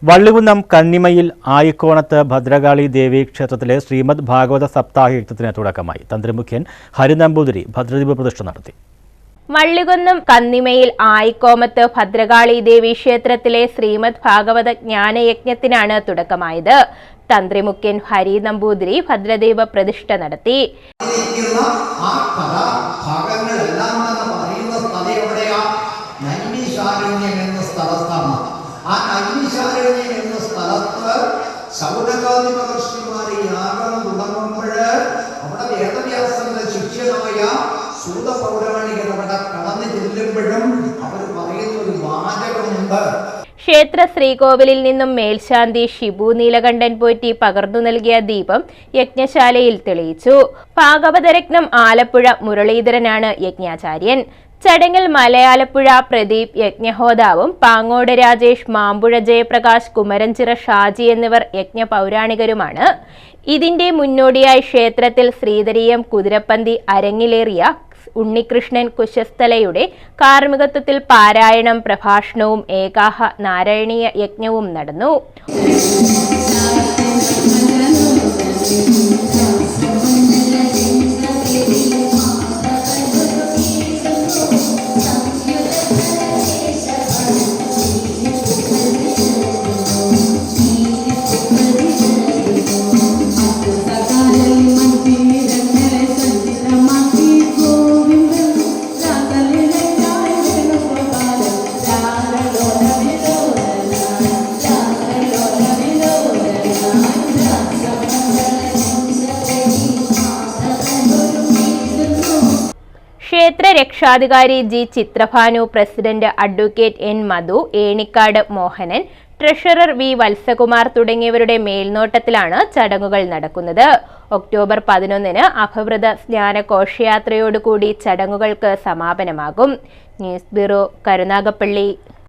വള്ളികുന്നം കന്നിമയിൽ ആയിക്കോണത്ത് ഭദ്രകാളി ദേവി ക്ഷേത്രത്തിലെ ശ്രീമദ് ഭാഗവത സപ്താഹയജ്ഞത്തിന് തുടക്കമായി. തന്ത്രിമുഖ്യൻ ഹരിനമ്പൂതിരി ഭദ്രദീപ പ്രതിഷ്ഠ നടത്തി. വള്ളികുന്നം കന്നിമയിൽ ആയിക്കോമത്ത് ഭദ്രകാളി ദേവി ക്ഷേത്രത്തിലെ ശ്രീമദ് ഭാഗവത ജ്ഞാനയജ്ഞത്തിനാണ് തുടക്കമായത്. തന്ത്രിമുഖ്യൻ ഹരി നമ്പൂതിരി ഭദ്രദീപ പ്രതിഷ്ഠ നടത്തി. ആ നൈമിശാരണ്യം എന്ന സ്ഥലത്ത് ശൗനകാദി മഹർഷിമാരെ യാഗം തുടങ്ങുമ്പോൾ അവിടെ വേദവ്യാസന്റെ ശിഷ്യനായ സൂത പൗരാണികൻ അവിടെ കടന്നു ചെല്ലുമ്പോഴും അവർ പറയുന്ന ഒരു വാചകമുണ്ട്. ക്ഷേത്ര ശ്രീകോവിലിൽ നിന്നും മേൽശാന്തി ഷിബു നീലകണ്ഠൻ പോറ്റി പകർന്നു നൽകിയ ദീപം യജ്ഞശാലയിൽ തെളിയിച്ചു. ഭാഗവതരത്നം ആലപ്പുഴ മുരളീധരനാണ് യജ്ഞാചാര്യൻ. ചടങ്ങിൽ മലയാലപ്പുഴ പ്രദീപ് യജ്ഞഹോതാവും പാങ്ങോട് രാജേഷ്, മാമ്പുഴ ജയപ്രകാശ്, കുമരഞ്ചിറ ഷാജി എന്നിവർ യജ്ഞ പൗരാണികരുമാണ്. ഇതിന്റെ മുന്നോടിയായി ക്ഷേത്രത്തിൽ ശ്രീധരീയം കുതിരപ്പന്തി അരങ്ങിലേറിയ ഉണ്ണികൃഷ്ണൻ കുശസ്ഥലയുടെ കാർമ്മികത്വത്തിൽ പാരായണം, പ്രഭാഷണവും ഏകാഹ നാരായണീയ യജ്ഞവും നടന്നു. ക്ഷേത്ര രക്ഷാധികാരി G Chitrabhanu, president advocate N Madhu, Enikkad Mohanan, treasurer V Vatsakumar തുടങ്ങിയവരുടെ മേൽനോട്ടത്തിലാണ് ചടങ്ങുകൾ നടക്കുന്നത്. ഒക്ടോബർ 11 അപവൃത സ്നാന ഘോഷയാത്രയോടുകൂടി ചടങ്ങുകൾക്ക് സമാപനമാകും. News bureau, Karunagappally.